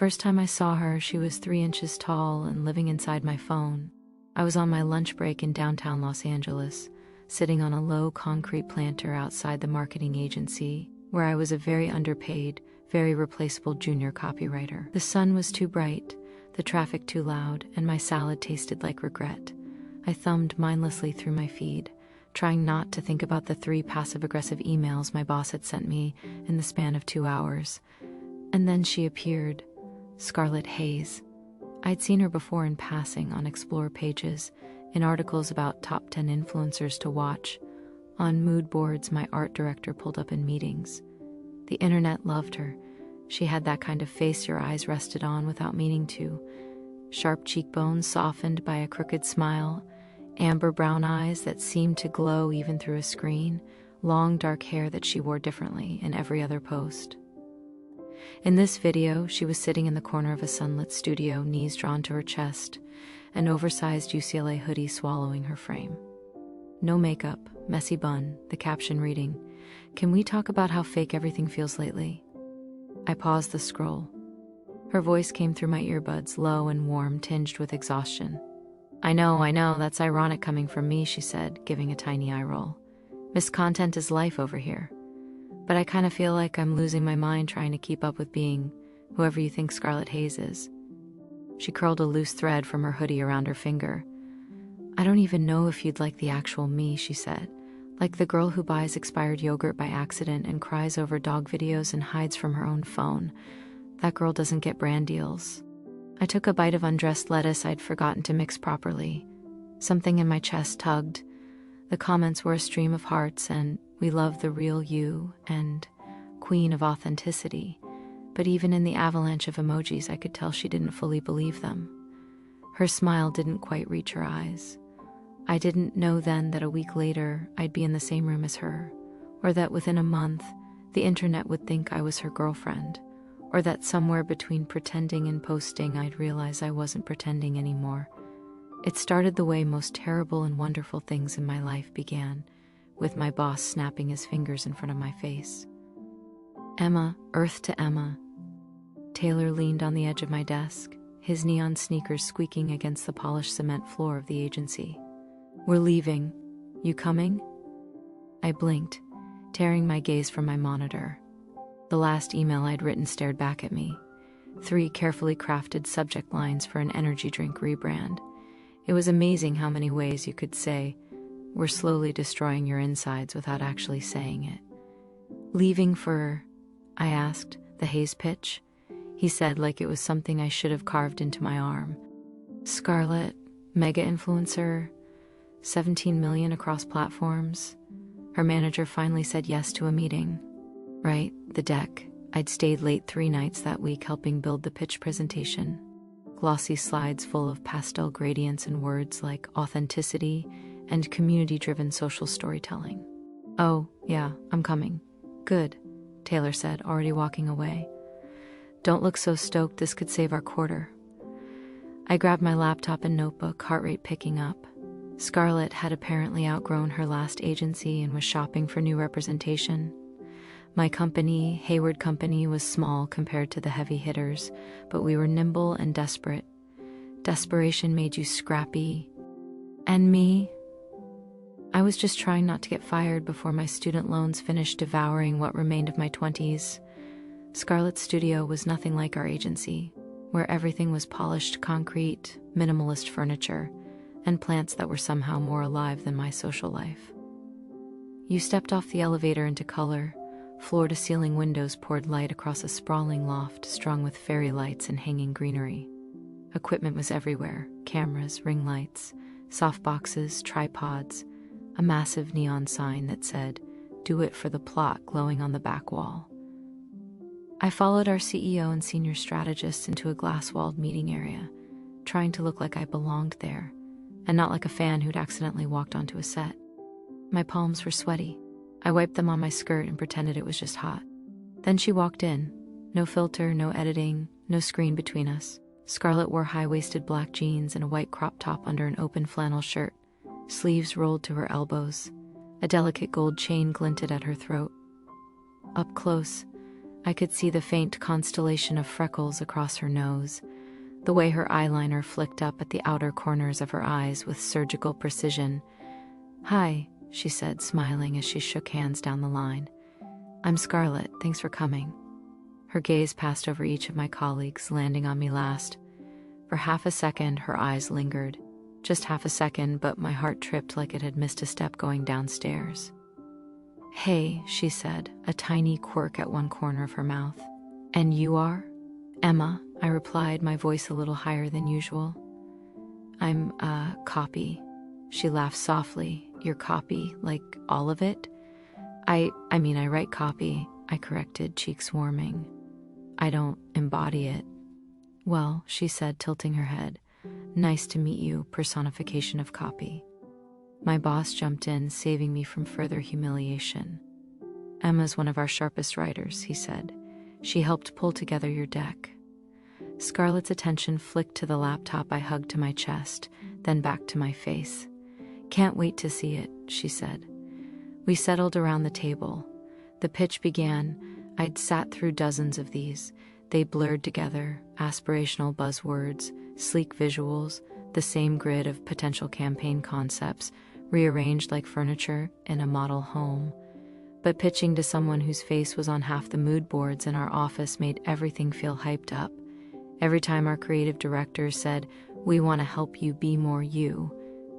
first time I saw her, she was 3 inches tall and living inside my phone. I was on my lunch break in downtown Los Angeles, sitting on a low concrete planter outside the marketing agency, where I was a very underpaid, very replaceable junior copywriter. The sun was too bright, the traffic too loud, and my salad tasted like regret. I thumbed mindlessly through my feed, trying not to think about the 3 passive-aggressive emails my boss had sent me in the span of 2 hours. And then she appeared, Scarlett Hayes. I'd seen her before in passing on Explore pages, in articles about top 10 influencers to watch, on mood boards my art director pulled up in meetings. The internet loved her. She had that kind of face your eyes rested on without meaning to. Sharp cheekbones softened by a crooked smile, amber brown eyes that seemed to glow even through a screen, long dark hair that she wore differently in every other post. In this video, she was sitting in the corner of a sunlit studio, knees drawn to her chest, an oversized UCLA hoodie swallowing her frame. No makeup, messy bun, the caption reading, "Can we talk about how fake everything feels lately?" I paused the scroll. Her voice came through my earbuds, low and warm, tinged with exhaustion. I know, that's ironic coming from me," she said, giving a tiny eye roll. "Miss Content is life over here. But I kind of feel like I'm losing my mind trying to keep up with being whoever you think Scarlett Hayes is." She curled a loose thread from her hoodie around her finger. "I don't even know if you'd like the actual me," she said. "Like the girl who buys expired yogurt by accident and cries over dog videos and hides from her own phone. That girl doesn't get brand deals." I took a bite of undressed lettuce I'd forgotten to mix properly. Something in my chest tugged. The comments were a stream of hearts and "We love the real you" and "Queen of authenticity." But even in the avalanche of emojis, I could tell she didn't fully believe them. Her smile didn't quite reach her eyes. I didn't know then that a week later I'd be in the same room as her, or that within a month the internet would think I was her girlfriend, or that somewhere between pretending and posting I'd realize I wasn't pretending anymore. It started the way most terrible and wonderful things in my life began, with my boss snapping his fingers in front of my face. "Emma, Earth to Emma." Taylor leaned on the edge of my desk, his neon sneakers squeaking against the polished cement floor of the agency. "We're leaving. You coming?" I blinked, tearing my gaze from my monitor. The last email I'd written stared back at me. 3 carefully crafted subject lines for an energy drink rebrand. It was amazing how many ways you could say, "We're slowly destroying your insides," without actually saying it. "Leaving for," I asked, "the Hayes pitch?" He said like it was something I should have carved into my arm. "Scarlett, mega influencer, 17 million across platforms." Her manager finally said yes to a meeting. Right, the deck. I'd stayed late 3 nights that week helping build the pitch presentation. Glossy slides full of pastel gradients and words like authenticity and community-driven social storytelling. "Oh, yeah, I'm coming." "Good," Taylor said, already walking away. "Don't look so stoked, this could save our quarter." I grabbed my laptop and notebook, heart rate picking up. Scarlett had apparently outgrown her last agency and was shopping for new representation. My company, Hayward Company, was small compared to the heavy hitters, but we were nimble and desperate. Desperation made you scrappy. And me? I was just trying not to get fired before my student loans finished devouring what remained of my 20s. Scarlett's studio was nothing like our agency, where everything was polished concrete, minimalist furniture, and plants that were somehow more alive than my social life. You stepped off the elevator into color. Floor-to-ceiling windows poured light across a sprawling loft strung with fairy lights and hanging greenery. Equipment was everywhere: cameras, ring lights, softboxes, tripods, a massive neon sign that said, "Do it for the plot," glowing on the back wall. I followed our CEO and senior strategists into a glass-walled meeting area, trying to look like I belonged there, and not like a fan who'd accidentally walked onto a set. My palms were sweaty. I wiped them on my skirt and pretended it was just hot. Then she walked in. No filter, no editing, no screen between us. Scarlett wore high-waisted black jeans and a white crop top under an open flannel shirt, sleeves rolled to her elbows. A delicate gold chain glinted at her throat. Up close, I could see the faint constellation of freckles across her nose, the way her eyeliner flicked up at the outer corners of her eyes with surgical precision. "Hi," she said, smiling as she shook hands down the line. "I'm Scarlett, thanks for coming." Her gaze passed over each of my colleagues, landing on me last. For half a second, her eyes lingered. Just half a second, but my heart tripped like it had missed a step going downstairs. "Hey," she said, a tiny quirk at one corner of her mouth. "And you are?" "Emma," I replied, my voice a little higher than usual. "I'm, copy." She laughed softly. "Your copy? Like, all of it?" I mean, I write copy," I corrected, cheeks warming. "I don't embody it." "Well," she said, tilting her head. "Nice to meet you, personification of copy." My boss jumped in, saving me from further humiliation. "Emma's one of our sharpest writers," he said. "She helped pull together your deck." Scarlett's attention flicked to the laptop I hugged to my chest, then back to my face. "Can't wait to see it," she said. We settled around the table. The pitch began. I'd sat through dozens of these. They blurred together, aspirational buzzwords, sleek visuals, the same grid of potential campaign concepts, rearranged like furniture in a model home. But pitching to someone whose face was on half the mood boards in our office made everything feel hyped up. Every time our creative director said, "We want to help you be more you,"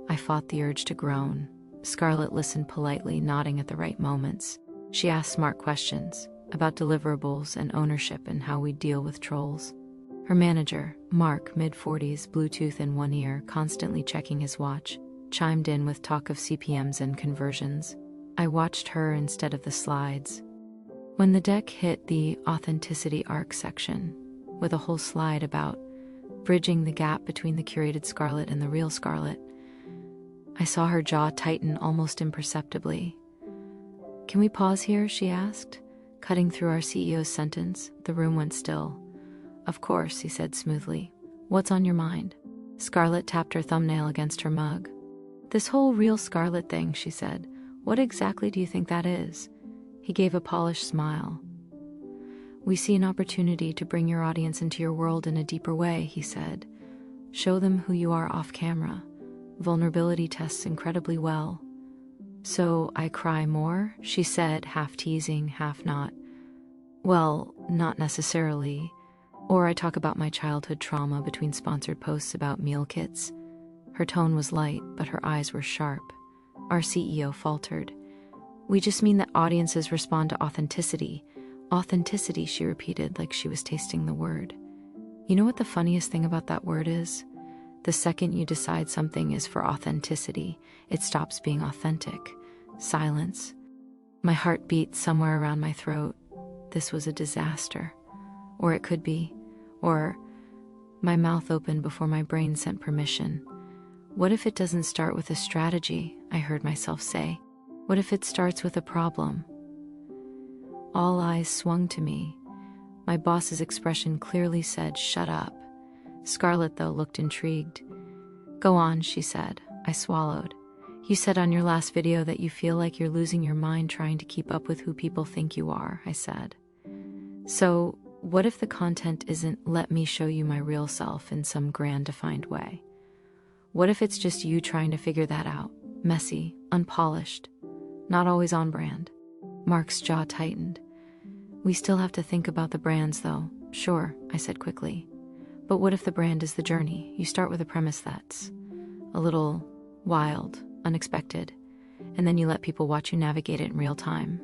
I fought the urge to groan. Scarlett listened politely, nodding at the right moments. She asked smart questions about deliverables and ownership and how we deal with trolls. Her manager, Mark, mid-40s, Bluetooth in one ear, constantly checking his watch, chimed in with talk of CPMs and conversions. I watched her instead of the slides. When the deck hit the authenticity arc section, with a whole slide about bridging the gap between the curated Scarlett and the real Scarlett, I saw her jaw tighten almost imperceptibly. "Can we pause here?" she asked, cutting through our CEO's sentence. The room went still. "Of course," he said smoothly. "What's on your mind?" Scarlett tapped her thumbnail against her mug. "This whole real Scarlett thing," she said. "What exactly do you think that is?" He gave a polished smile. "We see an opportunity to bring your audience into your world in a deeper way," he said. "Show them who you are off camera. Vulnerability tests incredibly well." "So I cry more?" she said, half teasing, half not. "Well, not necessarily. Or I talk about my childhood trauma between sponsored posts about meal kits." Her tone was light, but her eyes were sharp. Our CEO faltered. "We just mean that audiences respond to authenticity." "Authenticity," she repeated like she was tasting the word. You know what the funniest thing about that word is? The second you decide something is for authenticity, it stops being authentic. Silence. My heart beat somewhere around my throat. This was a disaster. Or it could be. Or my mouth opened before my brain sent permission. What if it doesn't start with a strategy? I heard myself say. What if it starts with a problem? All eyes swung to me. My boss's expression clearly said, "Shut up." Scarlett, though, looked intrigued. "Go on," she said. I swallowed. "You said on your last video that you feel like you're losing your mind trying to keep up with who people think you are," I said. "So, what if the content isn't 'let me show you my real self' in some grand defined way? What if it's just you trying to figure that out? Messy, unpolished, not always on brand." Mark's jaw tightened. "We still have to think about the brands, though." "Sure," I said quickly. "But what if the brand is the journey? You start with a premise that's a little wild, unexpected, and then you let people watch you navigate it in real time."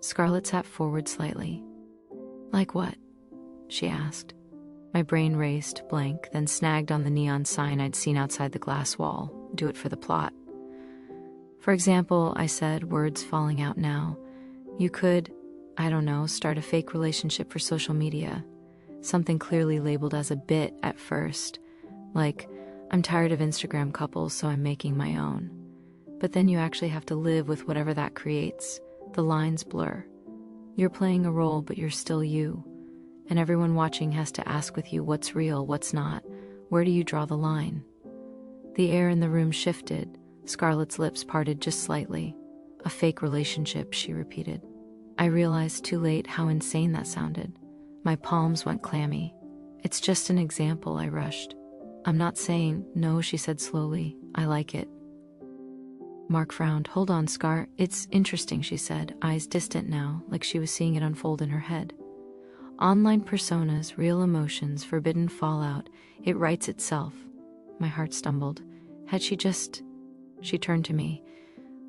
Scarlett sat forward slightly. "Like what?" she asked. My brain raced, blank, then snagged on the neon sign I'd seen outside the glass wall. "Do it for the plot." "For example," I said, words falling out now, "you could, I don't know, start a fake relationship for social media. Something clearly labeled as a bit at first, like, 'I'm tired of Instagram couples, so I'm making my own.' But then you actually have to live with whatever that creates. The lines blur. You're playing a role, but you're still you. And everyone watching has to ask with you what's real, what's not. Where do you draw the line?" The air in the room shifted. Scarlett's lips parted just slightly. "A fake relationship," she repeated. I realized too late how insane that sounded. My palms went clammy. It's just an example, I rushed. I'm not saying, no, she said slowly. I like it. Mark frowned. Hold on, Scar. It's interesting, she said, eyes distant now, like she was seeing it unfold in her head. Online personas, real emotions, forbidden fallout. It writes itself. My heart stumbled. Had she just... She turned to me.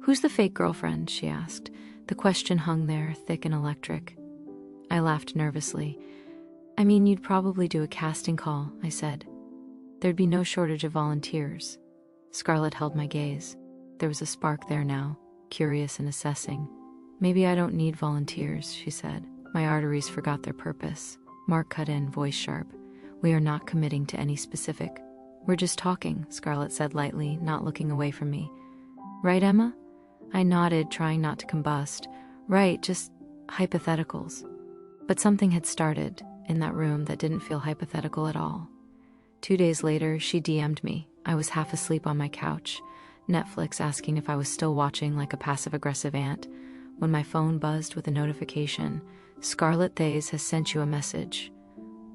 Who's the fake girlfriend? She asked. The question hung there, thick and electric. I laughed nervously. I mean, you'd probably do a casting call, I said. There'd be no shortage of volunteers. Scarlett held my gaze. There was a spark there now, curious and assessing. Maybe I don't need volunteers, she said. My arteries forgot their purpose. Mark cut in, voice sharp. We are not committing to any specific. We're just talking, Scarlett said lightly, not looking away from me. Right, Emma? I nodded, trying not to combust. Right, just hypotheticals. But something had started in that room that didn't feel hypothetical at all. 2 days later, she DM'd me. I was half asleep on my couch, Netflix asking if I was still watching like a passive-aggressive aunt, when my phone buzzed with a notification. Scarlett Thays has sent you a message.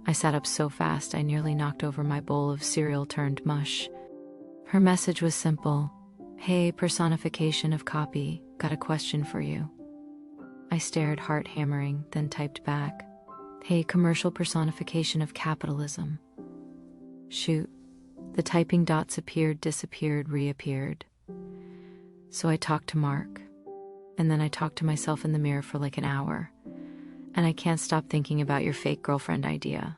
I sat up so fast I nearly knocked over my bowl of cereal turned mush. Her message was simple. Hey, personification of copy, got a question for you. I stared, heart hammering, then typed back. Hey, commercial personification of capitalism. Shoot. The typing dots appeared, disappeared, reappeared. So I talked to Mark. And then I talked to myself in the mirror for like an hour. And I can't stop thinking about your fake girlfriend idea.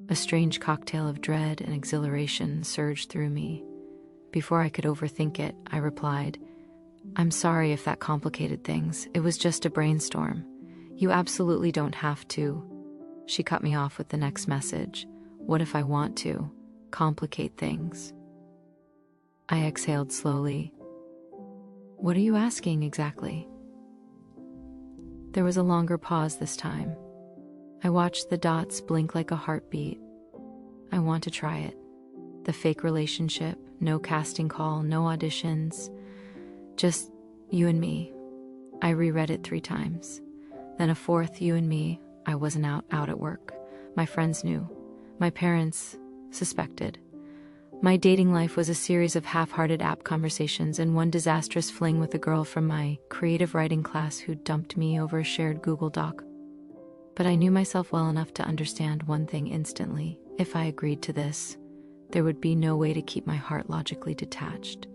A strange cocktail of dread and exhilaration surged through me. Before I could overthink it, I replied, I'm sorry if that complicated things. It was just a brainstorm. You absolutely don't have to. She cut me off with the next message. What if I want to? Complicate things. I exhaled slowly. What are you asking exactly? There was a longer pause this time. I watched the dots blink like a heartbeat. I want to try it. The fake relationship, no casting call, no auditions. Just you and me. I reread it 3 times. Then a 4th, you and me. I wasn't out at work. My friends knew. My parents suspected. My dating life was a series of half-hearted app conversations and one disastrous fling with a girl from my creative writing class who dumped me over a shared Google Doc. But I knew myself well enough to understand one thing instantly. If I agreed to this, there would be no way to keep my heart logically detached.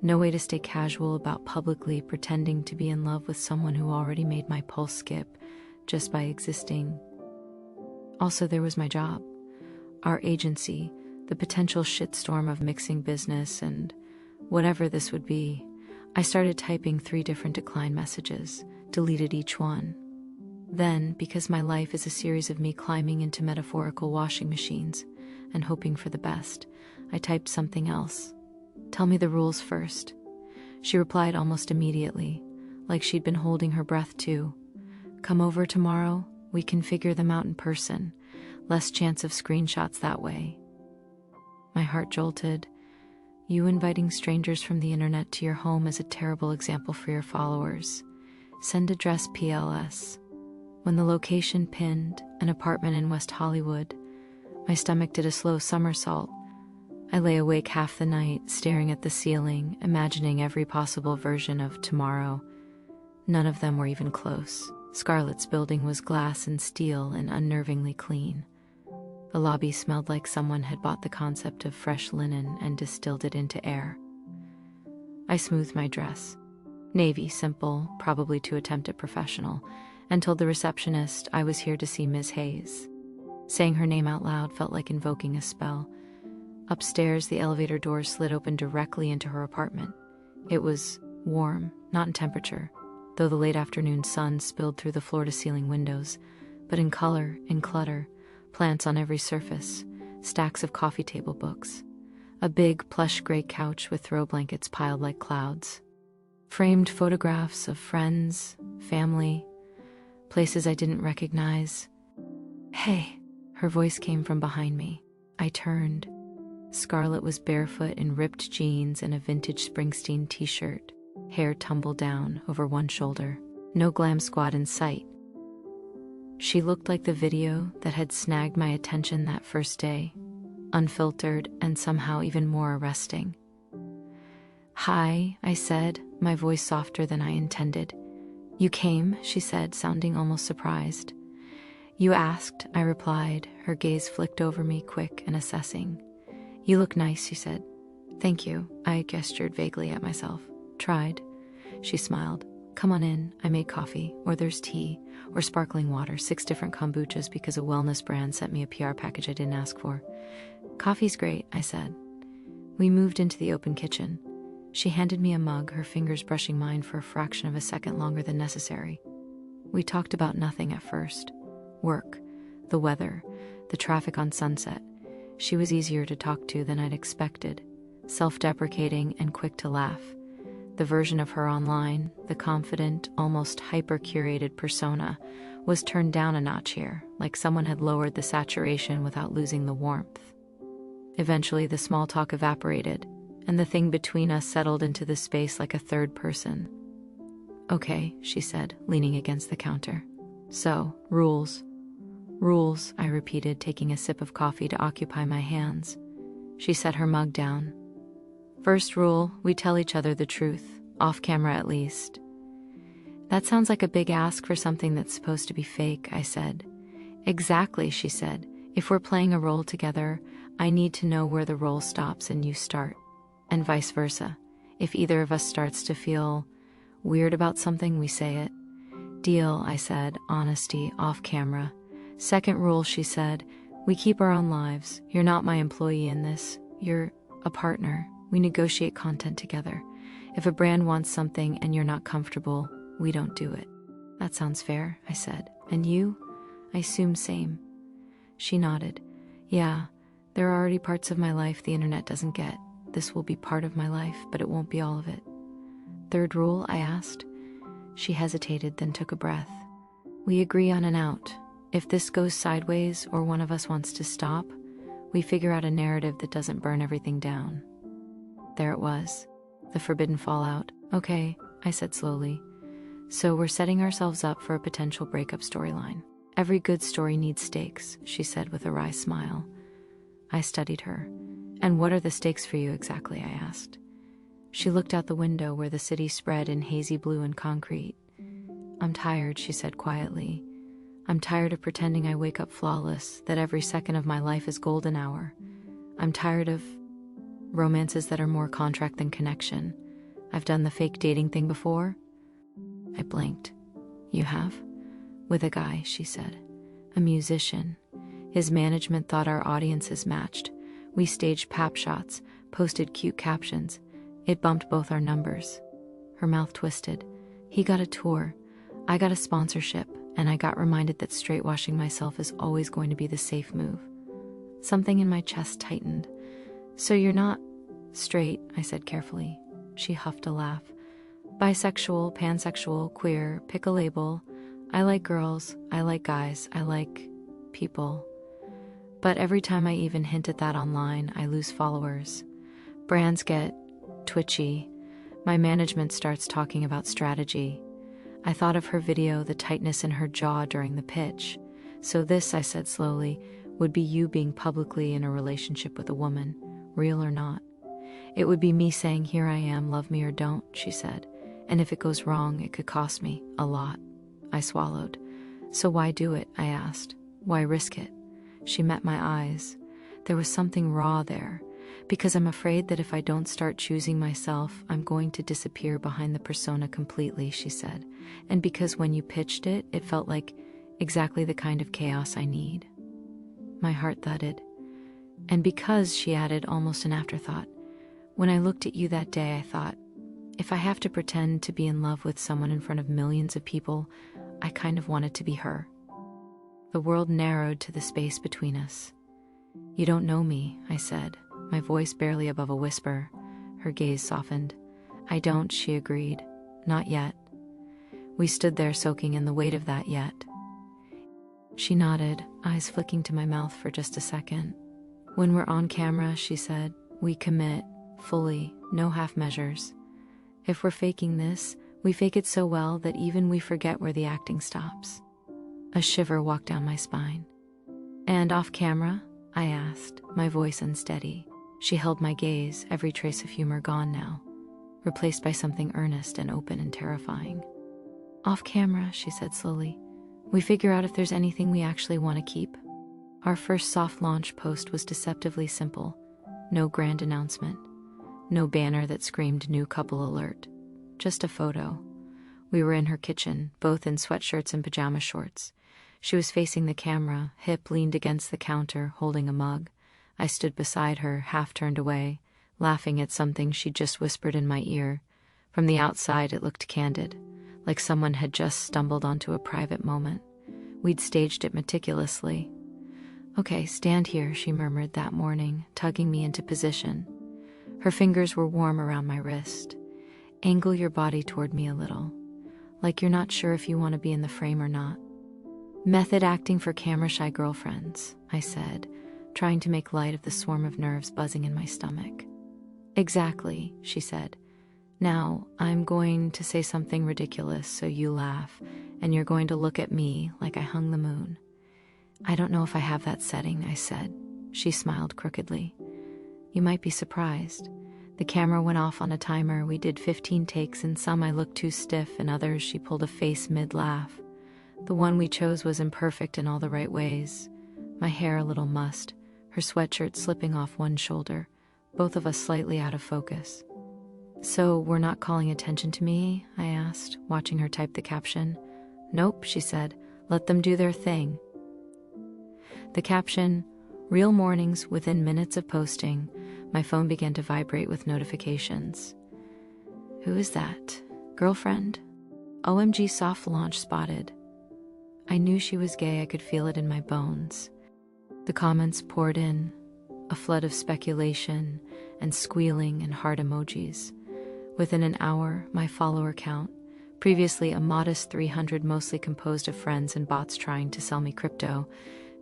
No way to stay casual about publicly pretending to be in love with someone who already made my pulse skip just by existing. Also, there was my job, our agency, the potential shitstorm of mixing business and whatever this would be. I started typing 3 different decline messages, deleted each one. Then, because my life is a series of me climbing into metaphorical washing machines and hoping for the best, I typed something else. Tell me the rules first. She replied almost immediately, like she'd been holding her breath too. Come over tomorrow, we can figure them out in person. Less chance of screenshots that way. My heart jolted. You inviting strangers from the internet to your home is a terrible example for your followers. Send address PLS. When the location pinned, an apartment in West Hollywood, my stomach did a slow somersault. I lay awake half the night, staring at the ceiling, imagining every possible version of tomorrow. None of them were even close. Scarlett's building was glass and steel and unnervingly clean. The lobby smelled like someone had bought the concept of fresh linen and distilled it into air. I smoothed my dress. Navy, simple, probably to attempt at professional, and told the receptionist I was here to see Ms. Hayes. Saying her name out loud felt like invoking a spell. Upstairs, the elevator doors slid open directly into her apartment. It was warm, not in temperature, though the late afternoon sun spilled through the floor-to-ceiling windows, but in color, in clutter. Plants on every surface, stacks of coffee table books, a big plush gray couch with throw blankets piled like clouds, framed photographs of friends, family, places I didn't recognize. Hey, her voice came from behind me. I turned. Scarlett was barefoot in ripped jeans and a vintage Springsteen t-shirt, hair tumbled down over one shoulder. No glam squad in sight. She looked like the video that had snagged my attention that first day, unfiltered and somehow even more arresting. "Hi," I said, my voice softer than I intended. "You came," she said, sounding almost surprised. "You asked," I replied, her gaze flicked over me, quick and assessing. "You look nice," she said. "Thank you," I gestured vaguely at myself. "Tried." She smiled. "Come on in, I made coffee, or there's tea, or sparkling water, 6 different kombuchas because a wellness brand sent me a PR package I didn't ask for." "Coffee's great," I said. We moved into the open kitchen. She handed me a mug, her fingers brushing mine for a fraction of a second longer than necessary. We talked about nothing at first. Work, the weather, the traffic on Sunset. She was easier to talk to than I'd expected, self-deprecating and quick to laugh. The version of her online, the confident, almost hyper-curated persona, was turned down a notch here, like someone had lowered the saturation without losing the warmth. Eventually, the small talk evaporated, and the thing between us settled into the space like a third person. "Okay," she said, leaning against the counter. "So, rules." "Rules," I repeated, taking a sip of coffee to occupy my hands. She set her mug down. "First rule, we tell each other the truth, off camera at least." "That sounds like a big ask for something that's supposed to be fake," I said. "Exactly," she said. "If we're playing a role together, I need to know where the role stops and you start. And vice versa. If either of us starts to feel weird about something, we say it." "Deal," I said, honesty, off camera. "Second rule," she said, "we keep our own lives. You're not my employee in this. You're a partner. We negotiate content together. If a brand wants something and you're not comfortable, we don't do it." "That sounds fair," I said. "And you?" I assumed same. She nodded. "Yeah, there are already parts of my life the internet doesn't get. This will be part of my life, but it won't be all of it." "Third rule?" I asked. She hesitated, then took a breath. "We agree on an out. If this goes sideways or one of us wants to stop, we figure out a narrative that doesn't burn everything down." There it was, the forbidden fallout. "Okay," I said slowly. "So we're setting ourselves up for a potential breakup storyline. Every good story needs stakes," she said with a wry smile. I studied her. "And what are the stakes for you exactly?" I asked. She looked out the window where the city spread in hazy blue and concrete. "I'm tired," she said quietly. "I'm tired of pretending I wake up flawless, that every second of my life is golden hour. I'm tired of romances that are more contract than connection. I've done the fake dating thing before." I blinked. "You have?" "With a guy," she said. "A musician. His management thought our audiences matched. We staged pap shots, posted cute captions. It bumped both our numbers." Her mouth twisted. "He got a tour. I got a sponsorship, and I got reminded that straightwashing myself is always going to be the safe move." Something in my chest tightened. "So you're not straight," I said carefully. She huffed a laugh. "Bisexual, pansexual, queer, pick a label. I like girls, I like guys, I like people. But every time I even hint at that online, I lose followers. Brands get twitchy. My management starts talking about strategy." I thought of her video, the tightness in her jaw during the pitch. "So this," I said slowly, "would be you being publicly in a relationship with a woman, real or not." "It would be me saying, 'Here I am, love me or don't,'" she said. "And if it goes wrong, it could cost me a lot." I swallowed. "So why do it?" I asked. "Why risk it?" She met my eyes. There was something raw there. "Because I'm afraid that if I don't start choosing myself, I'm going to disappear behind the persona completely," she said. "And because when you pitched it, it felt like exactly the kind of chaos I need." My heart thudded. "And because," she added, almost an afterthought, "when I looked at you that day, I thought, if I have to pretend to be in love with someone in front of millions of people, I kind of wanted to be her." The world narrowed to the space between us. "You don't know me," I said, my voice barely above a whisper. Her gaze softened. "I don't," she agreed. "Not yet." We stood there soaking in the weight of that yet. She nodded, eyes flicking to my mouth for just a second. "When we're on camera," she said, "we commit, fully, no half measures. If we're faking this, We fake it so well that even we forget where the acting stops. A shiver walked down my spine. And off camera? I asked, my voice unsteady. She held my gaze, every trace of humor gone now, replaced by something earnest and open and terrifying. Off camera, she said slowly, we figure out if there's anything we actually want to keep. Our first soft launch post was deceptively simple. No grand announcement. No banner that screamed new couple alert. Just a photo. We were in her kitchen, both in sweatshirts and pajama shorts. She was facing the camera, hip leaned against the counter, holding a mug. I stood beside her, half turned away, laughing at something she'd just whispered in my ear. From the outside, it looked candid, like someone had just stumbled onto a private moment. We'd staged it meticulously. Okay, stand here, she murmured that morning, tugging me into position. Her fingers were warm around my wrist. Angle your body toward me a little, like you're not sure if you want to be in the frame or not. Method acting for camera-shy girlfriends, I said, trying to make light of the swarm of nerves buzzing in my stomach. Exactly, she said. Now, I'm going to say something ridiculous so you laugh, and you're going to look at me like I hung the moon. I don't know if I have that setting, I said. She smiled crookedly. You might be surprised. The camera went off on a timer. We did 15 takes, and some I looked too stiff, and others she pulled a face mid-laugh. The one we chose was imperfect in all the right ways. My hair a little mussed, her sweatshirt slipping off one shoulder, both of us slightly out of focus. So we're not calling attention to me? I asked, watching her type the caption. Nope, she said. Let them do their thing. The caption, real mornings within minutes of posting. My phone began to vibrate with notifications. Who is that? Girlfriend? OMG soft launch spotted. I knew she was gay, I could feel it in my bones. The comments poured in, a flood of speculation and squealing and heart emojis. Within an hour, my follower count, previously a modest 300 mostly composed of friends and bots trying to sell me crypto,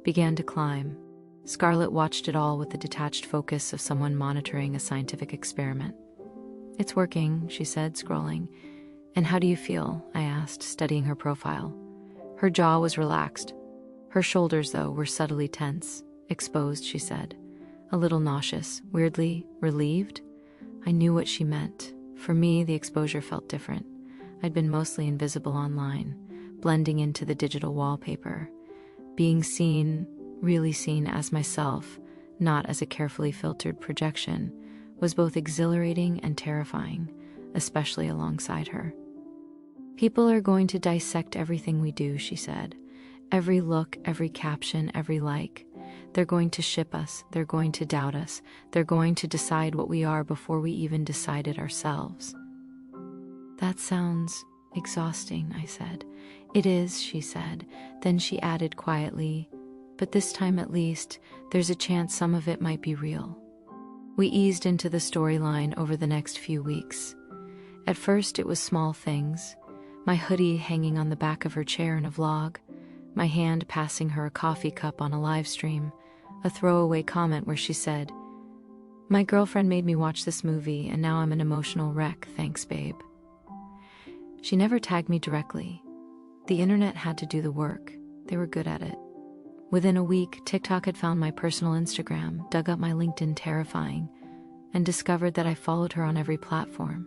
began to climb. Scarlett watched it all with the detached focus of someone monitoring a scientific experiment. It's working, she said, scrolling. And how do you feel? I asked, studying her profile. Her jaw was relaxed. Her shoulders, though, were subtly tense. Exposed, she said. A little nauseous, weirdly relieved. I knew what she meant. For me, the exposure felt different. I'd been mostly invisible online, blending into the digital wallpaper. Being seen, really seen as myself, not as a carefully filtered projection, was both exhilarating and terrifying, especially alongside her. People are going to dissect everything we do, she said. Every look, every caption, every like. They're going to ship us, they're going to doubt us, they're going to decide what we are before we even decide it ourselves. That sounds exhausting, I said. It is, she said. Then she added quietly, but this time at least, there's a chance some of it might be real. We eased into the storyline over the next few weeks. At first it was small things. My hoodie hanging on the back of her chair in a vlog, my hand passing her a coffee cup on a live stream, a throwaway comment where she said, "My girlfriend made me watch this movie and now I'm an emotional wreck, thanks babe." She never tagged me directly. The internet had to do the work. They were good at it. Within a week, TikTok had found my personal Instagram, dug up my LinkedIn terrifying, and discovered that I followed her on every platform.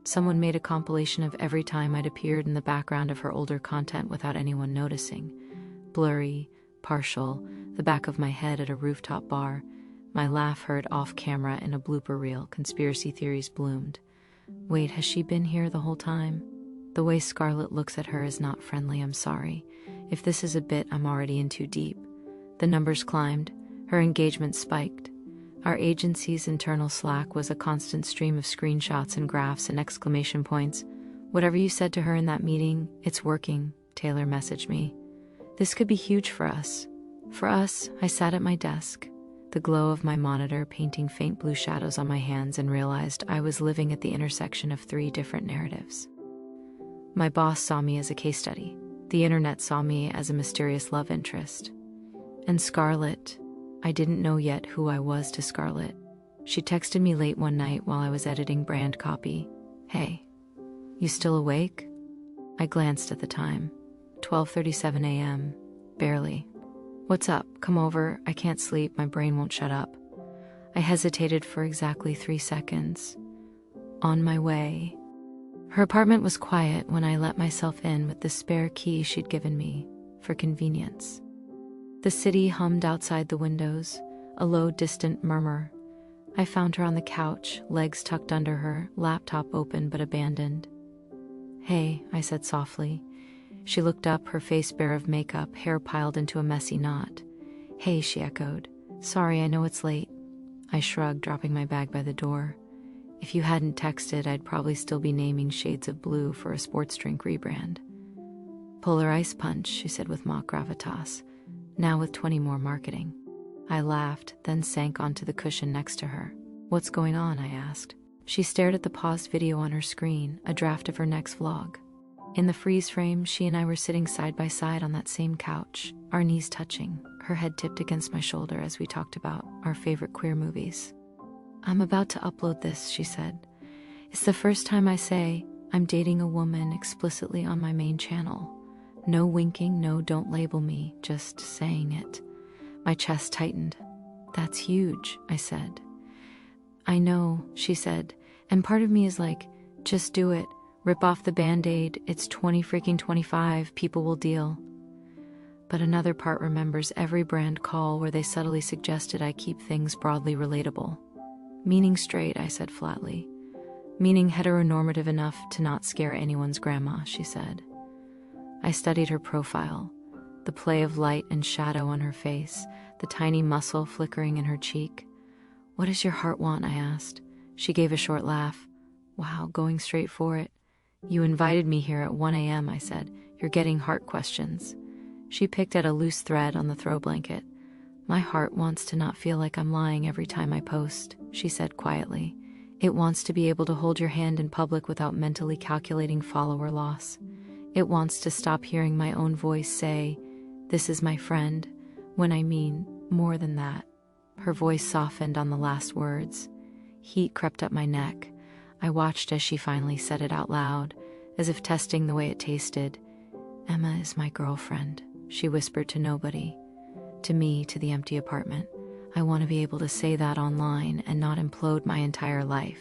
Someone made a compilation of every time I'd appeared in the background of her older content without anyone noticing. Blurry, partial, the back of my head at a rooftop bar, my laugh heard off camera in a blooper reel, conspiracy theories bloomed. Wait, has she been here the whole time? The way Scarlett looks at her is not friendly, I'm sorry. If this is a bit, I'm already in too deep. The numbers climbed, her engagement spiked. Our agency's internal Slack was a constant stream of screenshots and graphs and exclamation points. Whatever you said to her in that meeting, it's working, Taylor messaged me. This could be huge for us. For us, I sat at my desk, the glow of my monitor painting faint blue shadows on my hands, and realized I was living at the intersection of 3 different narratives. My boss saw me as a case study. The internet saw me as a mysterious love interest. And Scarlett, I didn't know yet who I was to Scarlett. She texted me late one night while I was editing brand copy. "Hey, You still awake? I glanced at the time. 12:37 a.m. Barely. What's up? Come over. I can't sleep. My brain won't shut up. I hesitated for exactly 3 seconds. On my way. Her apartment was quiet when I let myself in with the spare key she'd given me, for convenience. The city hummed outside the windows, a low, distant murmur. I found her on the couch, legs tucked under her, laptop open but abandoned. Hey, I said softly. She looked up, her face bare of makeup, hair piled into a messy knot. Hey, she echoed. Sorry, I know it's late. I shrugged, dropping my bag by the door. If you hadn't texted, I'd probably still be naming shades of blue for a sports drink rebrand. Polar Ice Punch, she said with mock gravitas, now with 20 more marketing. I laughed, then sank onto the cushion next to her. What's going on? I asked. She stared at the paused video on her screen, a draft of her next vlog. In the freeze frame, she and I were sitting side by side on that same couch, our knees touching, her head tipped against my shoulder as we talked about our favorite queer movies. I'm about to upload this, she said. It's the first time I say I'm dating a woman explicitly on my main channel. No winking, no don't label me, just saying it. My chest tightened. That's huge, I said. I know, she said, and part of me is like, just do it. Rip off the Band-Aid, it's 2025, people will deal. But another part remembers every brand call where they subtly suggested I keep things broadly relatable. Meaning straight, I said flatly. Meaning heteronormative enough to not scare anyone's grandma, she said. I studied her profile, the play of light and shadow on her face, the tiny muscle flickering in her cheek. What does your heart want? I asked. She gave a short laugh. Wow, going straight for it. You invited me here at 1 a.m., I said. You're getting heart questions. She picked at a loose thread on the throw blanket. My heart wants to not feel like I'm lying every time I post, she said quietly. It wants to be able to hold your hand in public without mentally calculating follower loss. It wants to stop hearing my own voice say, "This is my friend," when I mean more than that. Her voice softened on the last words. Heat crept up my neck. I watched as she finally said it out loud, as if testing the way it tasted. Emma is my girlfriend, she whispered to nobody. To me, to the empty apartment. I want to be able to say that online and not implode my entire life.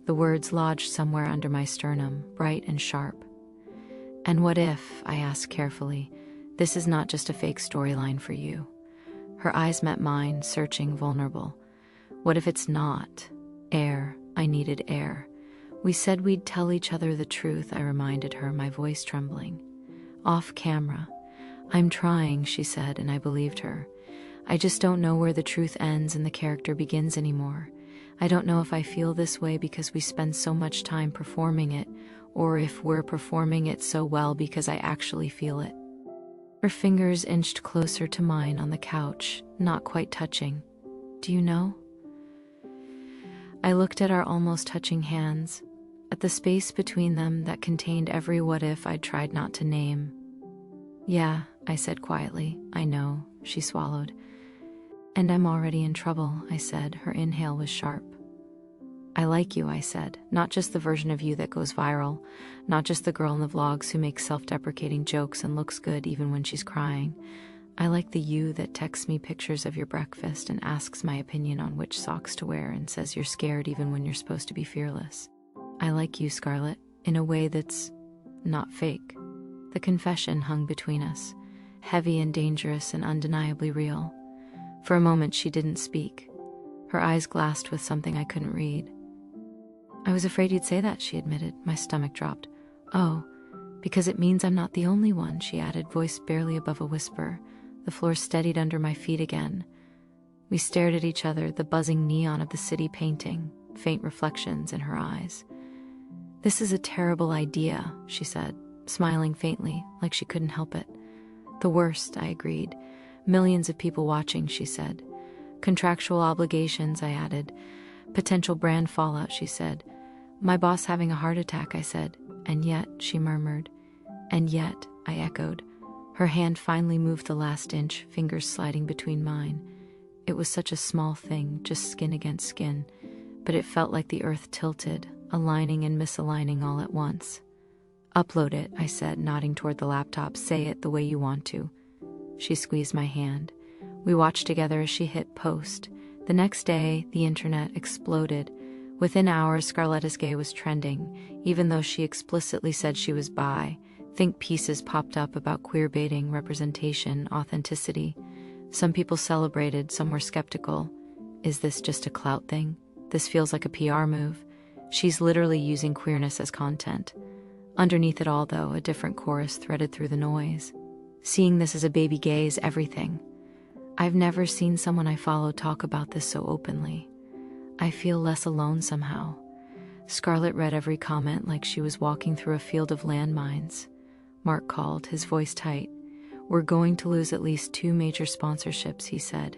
The words lodged somewhere under my sternum, bright and sharp. And what if, I asked carefully, this is not just a fake storyline for you? Her eyes met mine, searching, vulnerable. What if it's not? Air. I needed air. We said we'd tell each other the truth, I reminded her, my voice trembling. Off camera. I'm trying, she said, and I believed her. I just don't know where the truth ends and the character begins anymore. I don't know if I feel this way because we spend so much time performing it, or if we're performing it so well because I actually feel it. Her fingers inched closer to mine on the couch, not quite touching. Do you know? I looked at our almost touching hands, at the space between them that contained every what if I'd tried not to name. Yeah, I said quietly. I know, she swallowed. And I'm already in trouble, I said. Her inhale was sharp. I like you, I said. Not just the version of you that goes viral, not just the girl in the vlogs who makes self-deprecating jokes and looks good even when she's crying. I like the you that texts me pictures of your breakfast and asks my opinion on which socks to wear and says you're scared even when you're supposed to be fearless. I like you, Scarlett, in a way that's not fake. The confession hung between us, heavy and dangerous and undeniably real. For a moment she didn't speak. Her eyes glassed with something I couldn't read. I was afraid you'd say that, she admitted. My stomach dropped. Oh, because it means I'm not the only one, she added, voice barely above a whisper. The floor steadied under my feet again. We stared at each other, the buzzing neon of the city painting, faint reflections in her eyes. This is a terrible idea, she said, smiling faintly, like she couldn't help it. The worst, I agreed. Millions of people watching, she said. Contractual obligations, I added. Potential brand fallout, she said. My boss having a heart attack, I said. And yet, she murmured. And yet, I echoed. Her hand finally moved the last inch, fingers sliding between mine. It was such a small thing, just skin against skin, but it felt like the earth tilted, aligning and misaligning all at once. "Upload it," I said, nodding toward the laptop. "Say it the way you want to." She squeezed my hand. We watched together as she hit post. The next day, the internet exploded. Within hours, Scarletta's gay was trending, even though she explicitly said she was bi. Think pieces popped up about queer-baiting, representation, authenticity. Some people celebrated, some were skeptical. Is this just a clout thing? This feels like a PR move. She's literally using queerness as content. Underneath it all, though, a different chorus threaded through the noise. Seeing this as a baby gay is everything. I've never seen someone I follow talk about this so openly. I feel less alone somehow. Scarlett read every comment like she was walking through a field of landmines. Mark called, his voice tight. "We're going to lose at least 2 major sponsorships," he said.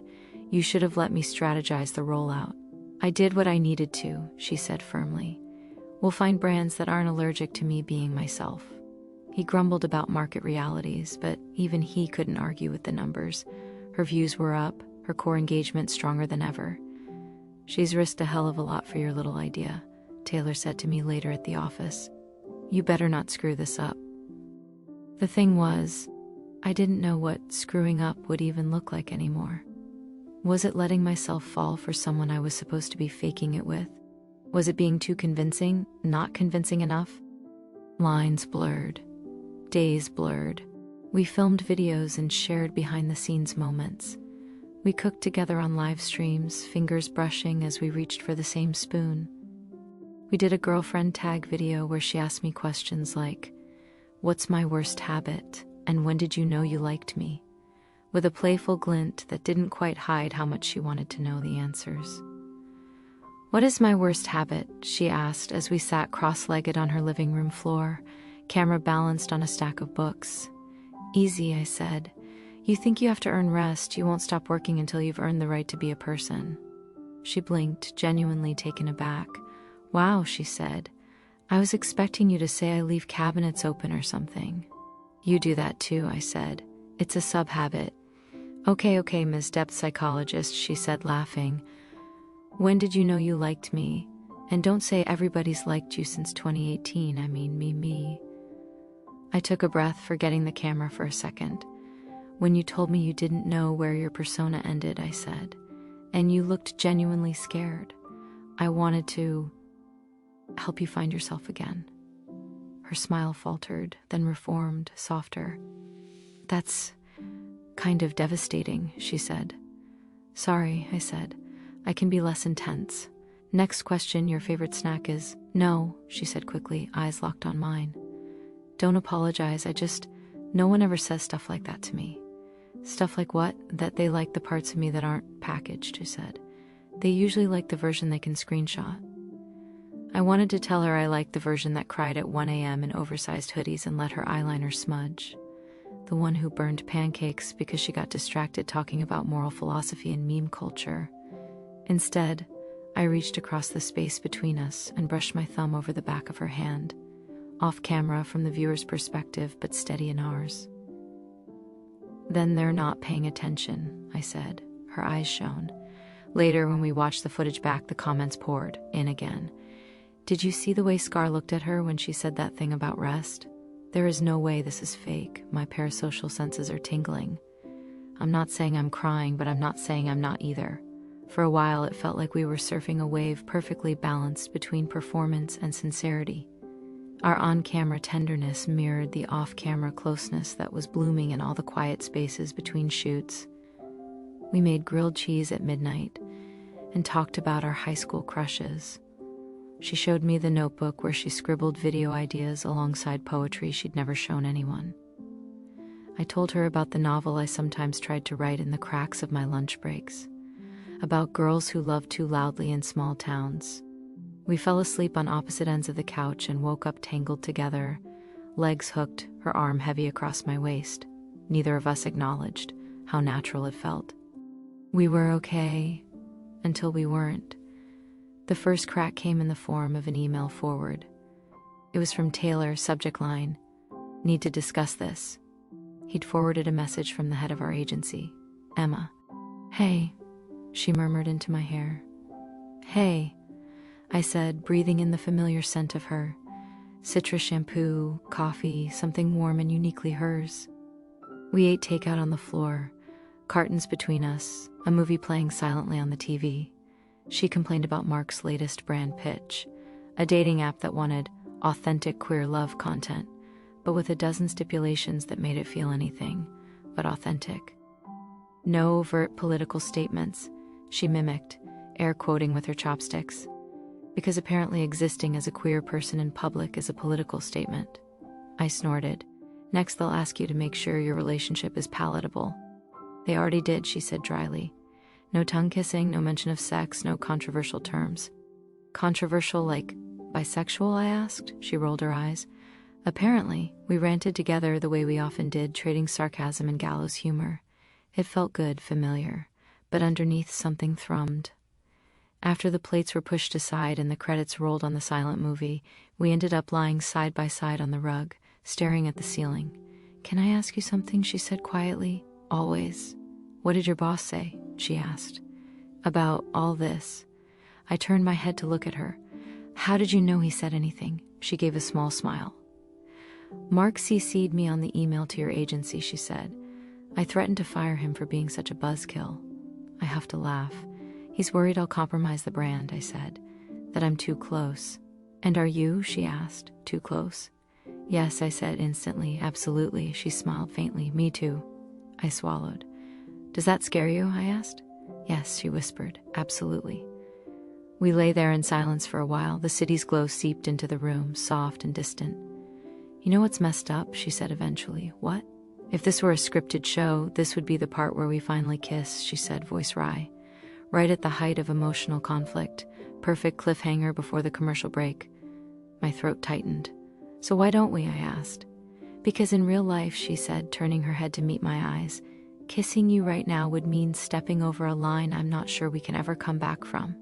"You should have let me strategize the rollout." "I did what I needed to," she said firmly. "We'll find brands that aren't allergic to me being myself." He grumbled about market realities, but even he couldn't argue with the numbers. Her views were up, her core engagement stronger than ever. "She's risked a hell of a lot for your little idea," Taylor said to me later at the office. "You better not screw this up." The thing was, I didn't know what screwing up would even look like anymore. Was it letting myself fall for someone I was supposed to be faking it with? Was it being too convincing, not convincing enough? Lines blurred. Days blurred. We filmed videos and shared behind-the-scenes moments. We cooked together on live streams, fingers brushing as we reached for the same spoon. We did a girlfriend tag video where she asked me questions like, "What's my worst habit? And when did you know you liked me?" with a playful glint that didn't quite hide how much she wanted to know the answers. "What is my worst habit?" she asked as we sat cross-legged on her living room floor, camera balanced on a stack of books. "Easy," I said. "You think you have to earn rest, you won't stop working until you've earned the right to be a person." She blinked, genuinely taken aback. "Wow," she said. "I was expecting you to say I leave cabinets open or something." "You do that too," I said. "It's a sub-habit." Okay, Ms. Depth Psychologist," she said, laughing. "When did you know you liked me? And don't say everybody's liked you since 2018, I mean me. I took a breath, forgetting the camera for a second. "When you told me you didn't know where your persona ended," I said, "and you looked genuinely scared. I wanted to help you find yourself again." Her smile faltered, then reformed, softer. "That's kind of devastating," she said. "Sorry," I said. "I can be less intense. Next question, your favorite snack is?" "No," she said quickly, eyes locked on mine. "Don't apologize, no one ever says stuff like that to me." "Stuff like what?" "That they like the parts of me that aren't packaged," she said. "They usually like the version they can screenshot." I wanted to tell her I liked the version that cried at 1 a.m. in oversized hoodies and let her eyeliner smudge. The one who burned pancakes because she got distracted talking about moral philosophy and meme culture. Instead, I reached across the space between us and brushed my thumb over the back of her hand, off camera from the viewer's perspective but steady in ours. "Then they're not paying attention," I said. Her eyes shone. Later, when we watched the footage back, the comments poured in again. "Did you see the way Scar looked at her when she said that thing about rest? There is no way this is fake. My parasocial senses are tingling. I'm not saying I'm crying, but I'm not saying I'm not either." For a while, it felt like we were surfing a wave perfectly balanced between performance and sincerity. Our on-camera tenderness mirrored the off-camera closeness that was blooming in all the quiet spaces between shoots. We made grilled cheese at midnight and talked about our high school crushes. She showed me the notebook where she scribbled video ideas alongside poetry she'd never shown anyone. I told her about the novel I sometimes tried to write in the cracks of my lunch breaks, about girls who loved too loudly in small towns. We fell asleep on opposite ends of the couch and woke up tangled together, legs hooked, her arm heavy across my waist. Neither of us acknowledged how natural it felt. We were okay until we weren't. The first crack came in the form of an email forward. It was from Taylor, subject line, "Need to discuss this." He'd forwarded a message from the head of our agency, Emma. "Hey," she murmured into my hair. "Hey." I said, breathing in the familiar scent of her. Citrus shampoo, coffee, something warm and uniquely hers. We ate takeout on the floor, cartons between us, a movie playing silently on the TV. She complained about Mark's latest brand pitch, a dating app that wanted authentic queer love content, but with a dozen stipulations that made it feel anything but authentic. No overt political statements, she mimicked, air quoting with her chopsticks, because apparently existing as a queer person in public is a political statement. I snorted. Next, they'll ask you to make sure your relationship is palatable. They already did, she said dryly. No tongue kissing, no mention of sex, no controversial terms. Controversial like bisexual, I asked. She rolled her eyes. Apparently, we ranted together the way we often did, trading sarcasm and gallows humor. It felt good, familiar, but underneath something thrummed. After the plates were pushed aside and the credits rolled on the silent movie, we ended up lying side by side on the rug, staring at the ceiling. Can I ask you something? She said quietly. Always. What did your boss say? She asked. About all this. I turned my head to look at her. How did you know he said anything? She gave a small smile. Mark CC'd me on the email to your agency, she said. I threatened to fire him for being such a buzzkill. I have to laugh. He's worried I'll compromise the brand, I said. That I'm too close. And are you? She asked. Too close? Yes, I said instantly. Absolutely. She smiled faintly. Me too. I swallowed. Does that scare you? I asked. Yes, she whispered. Absolutely. We lay there in silence for a while. The city's glow seeped into the room, soft and distant. You know what's messed up? She said eventually. What? If this were a scripted show, this would be the part where we finally kiss, she said, voice wry. Right at the height of emotional conflict. Perfect cliffhanger before the commercial break. My throat tightened. So why don't we? I asked. Because in real life, she said, turning her head to meet my eyes, kissing you right now would mean stepping over a line I'm not sure we can ever come back from.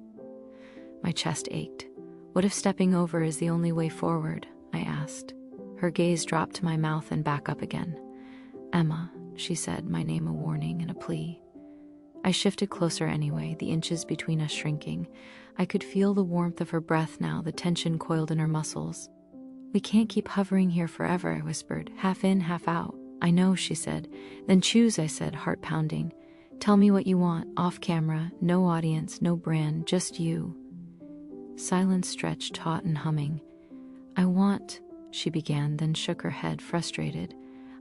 My chest ached. What if stepping over is the only way forward? I asked. Her gaze dropped to my mouth and back up again. Emma, she said, my name a warning and a plea. I shifted closer anyway, the inches between us shrinking. I could feel the warmth of her breath now, the tension coiled in her muscles. We can't keep hovering here forever, I whispered, half in, half out. I know, she said. Then choose, I said, heart pounding. Tell me what you want, off camera, no audience, no brand, just you. Silence stretched, taut and humming. I want, she began, then shook her head, frustrated.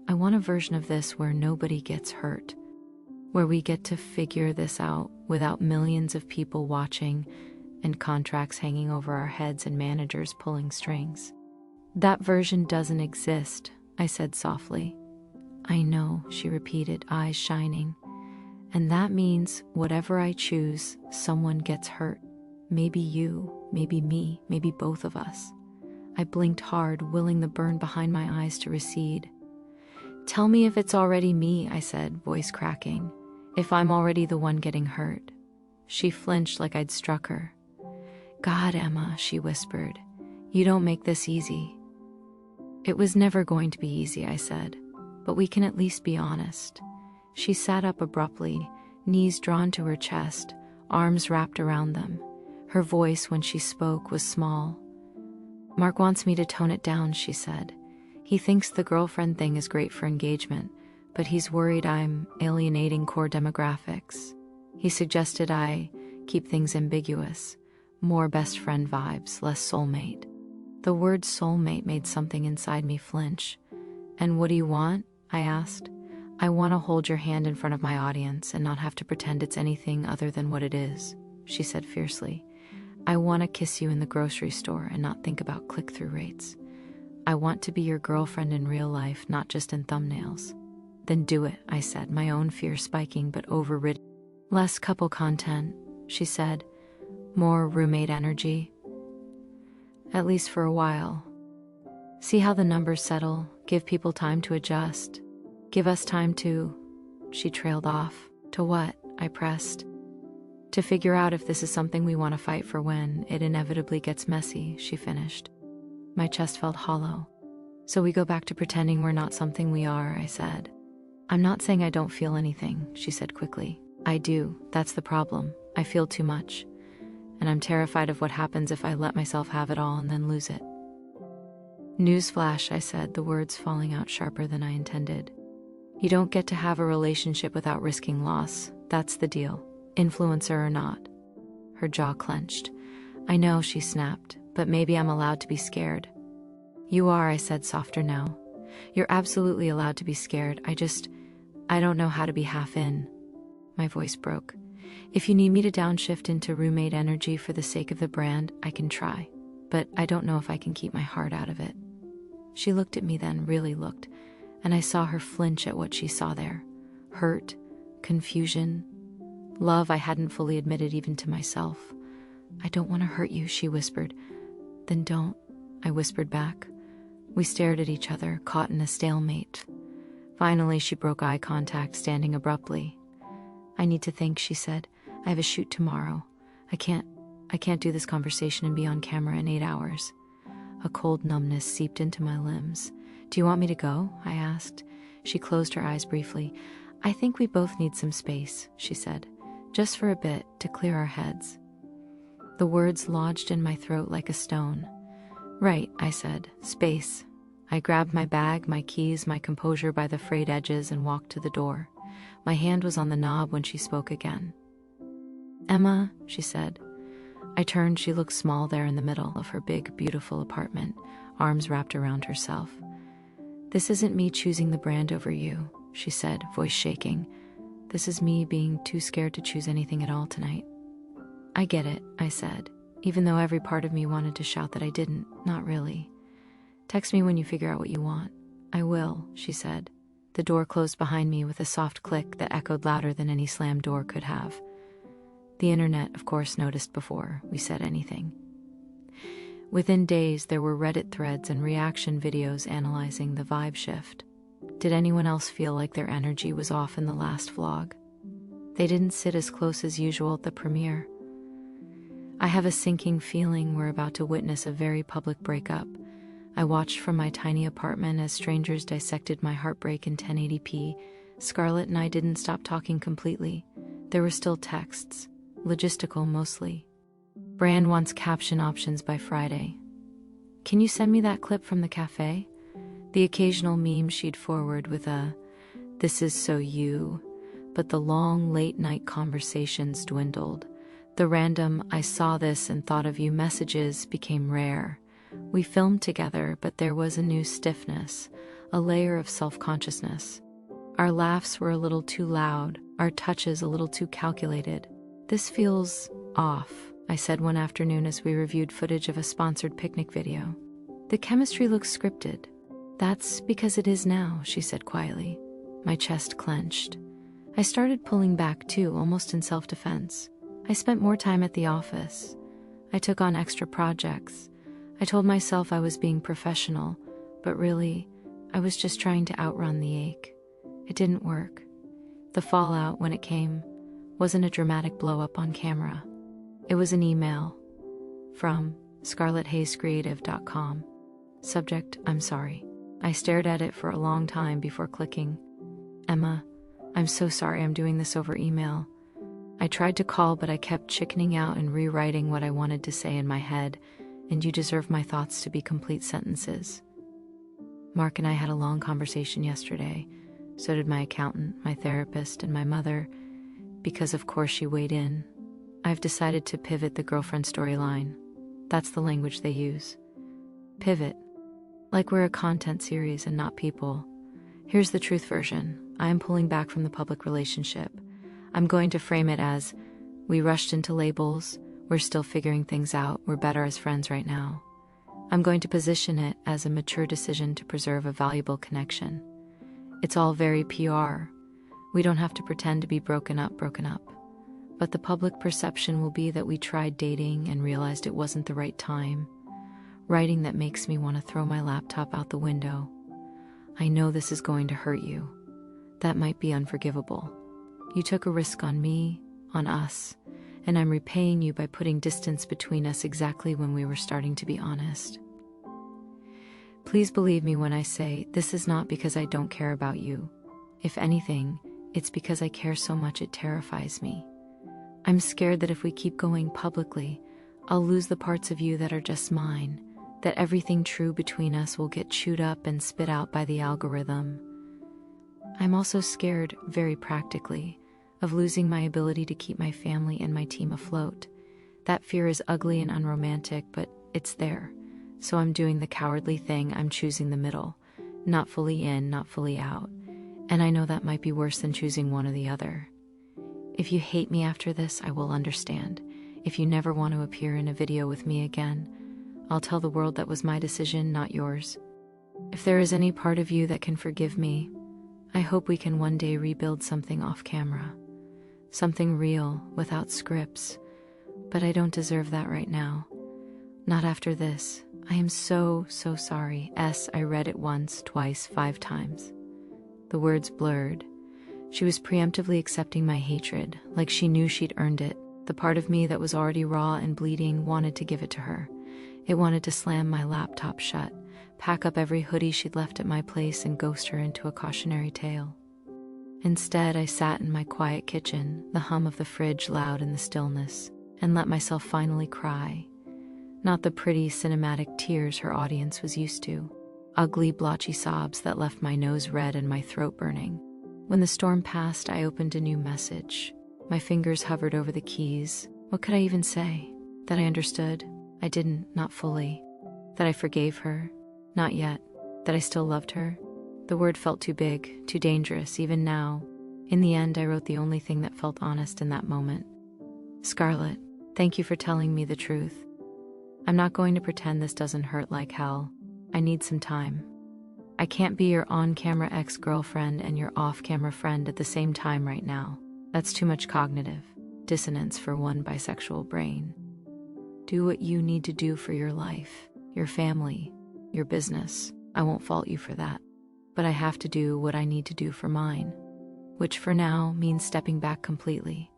I want a version of this where nobody gets hurt, where we get to figure this out without millions of people watching and contracts hanging over our heads and managers pulling strings. That version doesn't exist, I said softly. I know, she repeated, eyes shining. And that means whatever I choose, someone gets hurt. Maybe you, maybe me, maybe both of us. I blinked hard, willing the burn behind my eyes to recede. Tell me if it's already me, I said, voice cracking. If I'm already the one getting hurt. She flinched like I'd struck her. God, Emma, she whispered. You don't make this easy. It was never going to be easy, I said. But we can at least be honest. She sat up abruptly, knees drawn to her chest, arms wrapped around them. Her voice, when she spoke, was small. Mark wants me to tone it down, she said. He thinks the girlfriend thing is great for engagement, but he's worried I'm alienating core demographics. He suggested I keep things ambiguous, more best friend vibes, less soulmate. The word soulmate made something inside me flinch. And what do you want? I asked. I want to hold your hand in front of my audience and not have to pretend it's anything other than what it is, she said fiercely. I want to kiss you in the grocery store and not think about click-through rates. I want to be your girlfriend in real life, not just in thumbnails. Then do it, I said, my own fear spiking but overridden. Less couple content, she said. More roommate energy. At least for a while. See how the numbers settle, give people time to adjust. Give us time to... She trailed off. To what? I pressed. To figure out if this is something we want to fight for when it inevitably gets messy, she finished. My chest felt hollow. So we go back to pretending we're not something we are, I said. I'm not saying I don't feel anything, she said quickly. I do, that's the problem. I feel too much. and I'm terrified of what happens if I let myself have it all and then lose it. Newsflash, I said, the words falling out sharper than I intended. You don't get to have a relationship without risking loss. That's the deal, influencer or not. Her jaw clenched. I know, she snapped, but maybe I'm allowed to be scared. You are, I said, softer now. You're absolutely allowed to be scared. I don't know how to be half in. My voice broke. If you need me to downshift into roommate energy for the sake of the brand, I can try, but I don't know if I can keep my heart out of it. She looked at me then, really looked, and I saw her flinch at what she saw there. Hurt, confusion, love I hadn't fully admitted even to myself. I don't want to hurt you, she whispered. Then don't, I whispered back. We stared at each other, caught in a stalemate. Finally, she broke eye contact, standing abruptly. I need to think, she said. I have a shoot tomorrow. I can't do this conversation and be on camera in 8 hours. A cold numbness seeped into my limbs. Do you want me to go? I asked. She closed her eyes briefly. I think we both need some space, she said. Just for a bit, to clear our heads. The words lodged in my throat like a stone. Right, I said. Space. I grabbed my bag, my keys, my composure by the frayed edges and walked to the door. My hand was on the knob when she spoke again. Emma, she said. I turned. She looked small there in the middle of her big, beautiful apartment, arms wrapped around herself. This isn't me choosing the brand over you, she said, voice shaking. This is me being too scared to choose anything at all tonight. I get it, I said, even though every part of me wanted to shout that I didn't, not really. Text me when you figure out what you want. I will, she said. The door closed behind me with a soft click that echoed louder than any slammed door could have. The internet, of course, noticed before we said anything. Within days, there were Reddit threads and reaction videos analyzing the vibe shift. Did anyone else feel like their energy was off in the last vlog? They didn't sit as close as usual at the premiere. I have a sinking feeling we're about to witness a very public breakup. I watched from my tiny apartment as strangers dissected my heartbreak in 1080p. Scarlett and I didn't stop talking completely. There were still texts, logistical mostly. Brand wants caption options by Friday. Can you send me that clip from the cafe? The occasional meme she'd forward with a, this is so you, but the long late-night conversations dwindled. The random, I saw this and thought of you messages became rare. We filmed together, but there was a new stiffness, a layer of self-consciousness. Our laughs were a little too loud, our touches a little too calculated. This feels off, I said one afternoon as we reviewed footage of a sponsored picnic video. The chemistry looks scripted. That's because it is now, she said quietly. My chest clenched. I started pulling back too, almost in self-defense. I spent more time at the office. I took on extra projects. I told myself I was being professional, but really, I was just trying to outrun the ache. It didn't work. The fallout, when it came, wasn't a dramatic blow-up on camera. It was an email from scarletthayescreative.com. Subject, I'm sorry. I stared at it for a long time before clicking. Emma, I'm so sorry I'm doing this over email. I tried to call, but I kept chickening out and rewriting what I wanted to say in my head, and you deserve my thoughts to be complete sentences. Mark and I had a long conversation yesterday. So did my accountant, my therapist, and my mother, because of course she weighed in. I've decided to pivot the girlfriend storyline. That's the language they use. Pivot. Like we're a content series and not people. Here's the truth version. I am pulling back from the public relationship. I'm going to frame it as, we rushed into labels, we're still figuring things out, we're better as friends right now. I'm going to position it as a mature decision to preserve a valuable connection. It's all very PR. We don't have to pretend to be broken up. But the public perception will be that we tried dating and realized it wasn't the right time. Writing that makes me want to throw my laptop out the window. I know this is going to hurt you. That might be unforgivable. You took a risk on me, on us, and I'm repaying you by putting distance between us exactly when we were starting to be honest. Please believe me when I say this is not because I don't care about you. If anything, it's because I care so much it terrifies me. I'm scared that if we keep going publicly, I'll lose the parts of you that are just mine, that everything true between us will get chewed up and spit out by the algorithm. I'm also scared, very practically, of losing my ability to keep my family and my team afloat. That fear is ugly and unromantic, but it's there. So I'm doing the cowardly thing. I'm choosing the middle. Not fully in, not fully out. And I know that might be worse than choosing one or the other. If you hate me after this, I will understand. If you never want to appear in a video with me again, I'll tell the world that was my decision, not yours. If there is any part of you that can forgive me, I hope we can one day rebuild something off camera. Something real, without scripts. But I don't deserve that right now. Not after this. I am so sorry. I read it once, twice, 5 times. The words blurred. She was preemptively accepting my hatred, like she knew she'd earned it. The part of me that was already raw and bleeding wanted to give it to her. It wanted to slam my laptop shut, pack up every hoodie she'd left at my place, and ghost her into a cautionary tale. Instead, I sat in my quiet kitchen, the hum of the fridge loud in the stillness, and let myself finally cry. Not the pretty, cinematic tears her audience was used to. Ugly, blotchy sobs that left my nose red and my throat burning. When the storm passed, I opened a new message. My fingers hovered over the keys. What could I even say? That I understood? I didn't, not fully. That I forgave her? Not yet. That I still loved her? The word felt too big, too dangerous, even now. In the end, I wrote the only thing that felt honest in that moment. Scarlett, thank you for telling me the truth. I'm not going to pretend this doesn't hurt like hell. I need some time. I can't be your on-camera ex-girlfriend and your off-camera friend at the same time right now. That's too much cognitive dissonance for one bisexual brain. Do what you need to do for your life, your family, your business. I won't fault you for that. But I have to do what I need to do for mine, which for now means stepping back completely.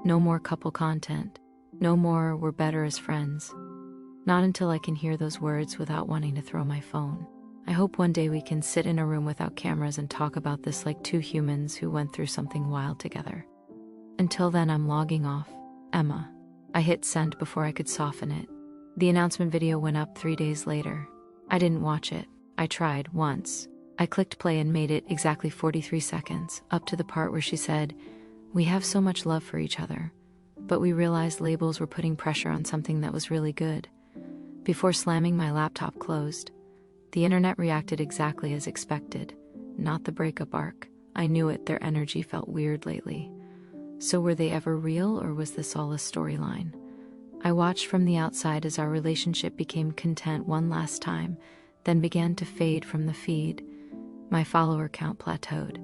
No more couple content. No more we're better as friends. Not until I can hear those words without wanting to throw my phone. I hope one day we can sit in a room without cameras and talk about this like 2 humans who went through something wild together. Until then, I'm logging off. Emma. I hit send before I could soften it. The announcement video went up 3 days later. I didn't watch it. I tried once. I clicked play and made it exactly 43 seconds, up to the part where she said, "We have so much love for each other." But we realized labels were putting pressure on something that was really good. Before slamming my laptop closed, the internet reacted exactly as expected. Not the breakup arc. I knew it, their energy felt weird lately. So were they ever real, or was this all a storyline? I watched from the outside as our relationship became content one last time, then began to fade from the feed. My follower count plateaued.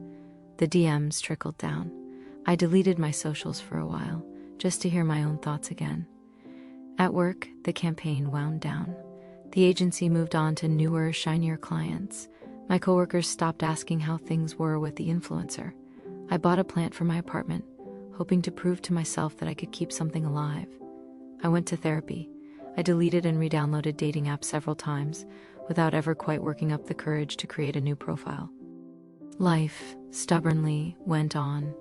The DMs trickled down. I deleted my socials for a while, just to hear my own thoughts again. At work, the campaign wound down. The agency moved on to newer, shinier clients. My coworkers stopped asking how things were with the influencer. I bought a plant for my apartment, hoping to prove to myself that I could keep something alive. I went to therapy. I deleted and re-downloaded dating apps several times, without ever quite working up the courage to create a new profile. Life, stubbornly, went on.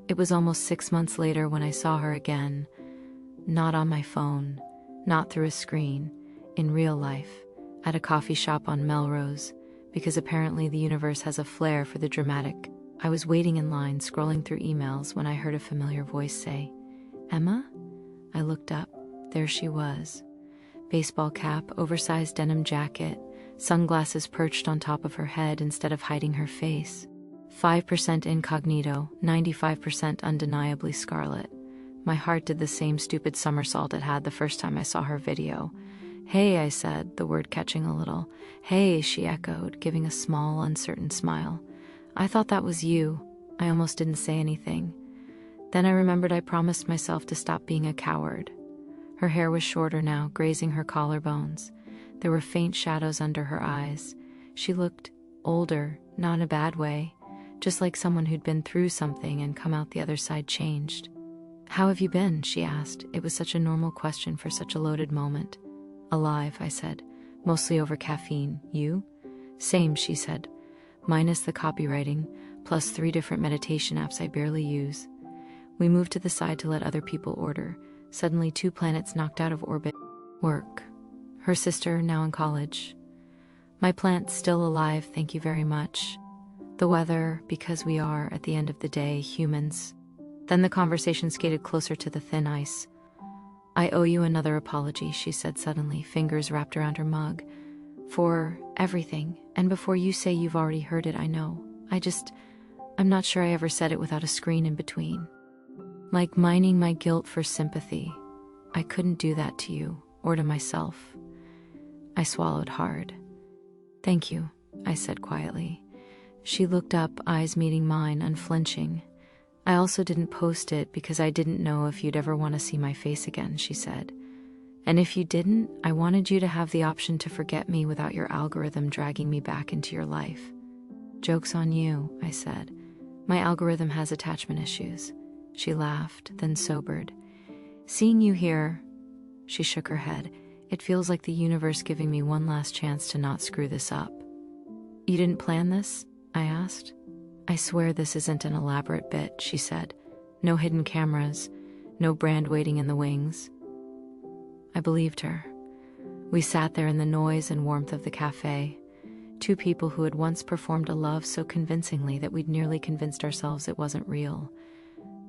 It was almost 6 months later when I saw her again. Not on my phone, not through a screen, in real life, at a coffee shop on Melrose, because apparently the universe has a flair for the dramatic. I was waiting in line, scrolling through emails, when I heard a familiar voice say, "Emma?" I looked up. There she was. Baseball cap, oversized denim jacket, sunglasses perched on top of her head instead of hiding her face. 5% incognito, 95% undeniably Scarlett. My heart did the same stupid somersault it had the first time I saw her video. "Hey," I said, the word catching a little. "Hey," she echoed, giving a small, uncertain smile. "I thought that was you." I almost didn't say anything. Then I remembered I promised myself to stop being a coward. Her hair was shorter now, grazing her collarbones. There were faint shadows under her eyes. She looked older, not in a bad way, just like someone who'd been through something and come out the other side changed. "How have you been?" she asked. It was such a normal question for such a loaded moment. "Alive," I said, "mostly over caffeine. You?" "Same," she said, "minus the copywriting, plus 3 different meditation apps I barely use." We moved to the side to let other people order. Suddenly 2 planets knocked out of orbit. Work. Her sister now in college. My plant's still alive, thank you very much. The weather, because we are, at the end of the day, humans. Then the conversation skated closer to the thin ice. I owe you another apology, she said suddenly, fingers wrapped around her mug. For everything. And before you say you've already heard it, I know. I'm not sure I ever said it without a screen in between. Like mining my guilt for sympathy. I couldn't do that to you, or to myself. I swallowed hard. Thank you, I said quietly. She looked up, eyes meeting mine, unflinching. I also didn't post it because I didn't know if you'd ever want to see my face again, she said. And if you didn't, I wanted you to have the option to forget me without your algorithm dragging me back into your life. Joke's on you, I said. My algorithm has attachment issues. She laughed, then sobered. Seeing you here, she shook her head. It feels like the universe giving me one last chance to not screw this up. You didn't plan this? I asked. I swear this isn't an elaborate bit, she said. No hidden cameras, no brand waiting in the wings. I believed her. We sat there in the noise and warmth of the cafe, two people who had once performed a love so convincingly that we'd nearly convinced ourselves it wasn't real.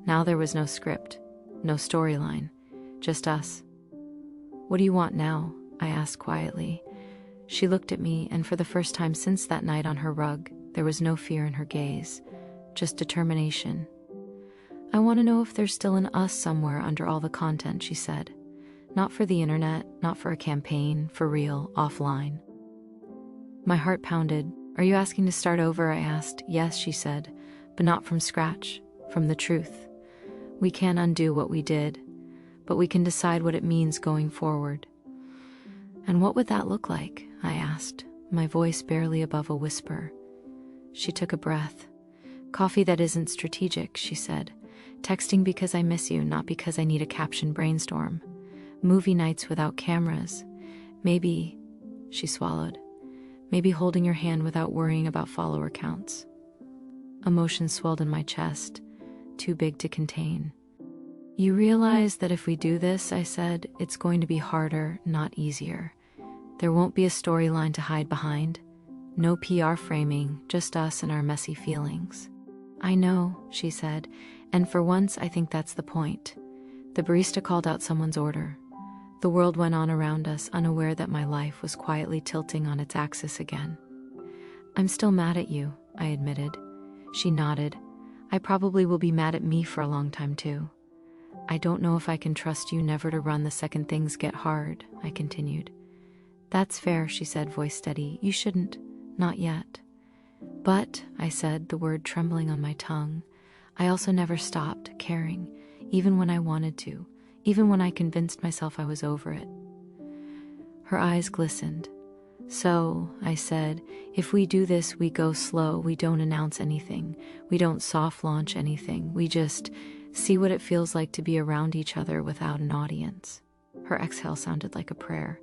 Now there was no script, no storyline, just us. What do you want now? I asked quietly. She looked at me, and for the first time since that night on her rug, there was no fear in her gaze, just determination. I want to know if there's still an us somewhere under all the content, she said. Not for the internet, not for a campaign, for real, offline. My heart pounded. Are you asking to start over? I asked. Yes, she said, but not from scratch, from the truth. We can't undo what we did, but we can decide what it means going forward. And what would that look like? I asked, my voice barely above a whisper. She took a breath. Coffee that isn't strategic, she said. Texting because I miss you, not because I need a caption brainstorm. Movie nights without cameras. Maybe, she swallowed, maybe holding your hand without worrying about follower counts. Emotions swelled in my chest, too big to contain. You realize that if we do this, I said, it's going to be harder, not easier. There won't be a storyline to hide behind. No PR framing, just us and our messy feelings. I know, she said, and for once I think that's the point. The barista called out someone's order. The world went on around us, unaware that my life was quietly tilting on its axis again. I'm still mad at you, I admitted. She nodded. I probably will be mad at me for a long time too. I don't know if I can trust you never to run the second things get hard, I continued. That's fair, she said, voice steady. You shouldn't. Not yet. But, I said, the word trembling on my tongue, I also never stopped caring, even when I wanted to, even when I convinced myself I was over it. Her eyes glistened. So, I said, if we do this, we go slow, we don't announce anything, we don't soft launch anything, we just see what it feels like to be around each other without an audience. Her exhale sounded like a prayer.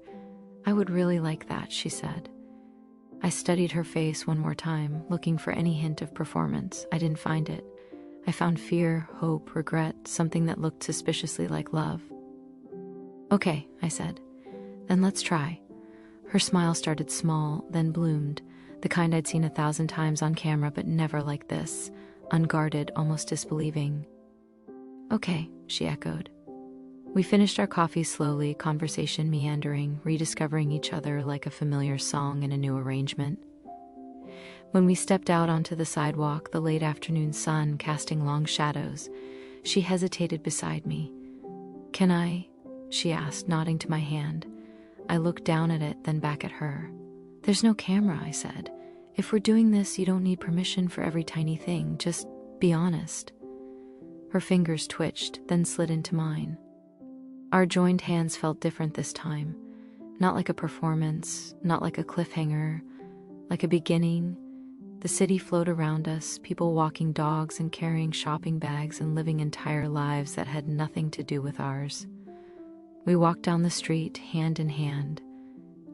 I would really like that, she said. I studied her face one more time, looking for any hint of performance. I didn't find it. I found fear, hope, regret, something that looked suspiciously like love. Okay, I said. Then let's try. Her smile started small, then bloomed, the kind I'd seen 1,000 times on camera, but never like this, unguarded, almost disbelieving. Okay, she echoed. We finished our coffee slowly, conversation meandering, rediscovering each other like a familiar song in a new arrangement. When we stepped out onto the sidewalk, the late afternoon sun casting long shadows, she hesitated beside me. Can I? She asked, nodding to my hand. I looked down at it, then back at her. There's no camera, I said. If we're doing this, you don't need permission for every tiny thing. Just be honest. Her fingers twitched, then slid into mine. Our joined hands felt different this time. Not like a performance, not like a cliffhanger, like a beginning. The city flowed around us, people walking dogs and carrying shopping bags and living entire lives that had nothing to do with ours. We walked down the street, hand in hand.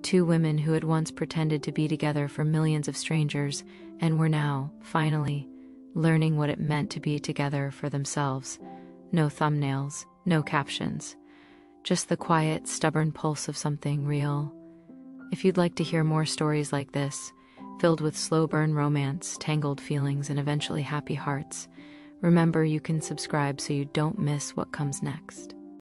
Two women who had once pretended to be together for millions of strangers and were now, finally, learning what it meant to be together for themselves. No thumbnails, no captions. just the quiet, stubborn pulse of something real. If you'd like to hear more stories like this, filled with slow burn romance, tangled feelings, and eventually happy hearts, remember you can subscribe so you don't miss what comes next.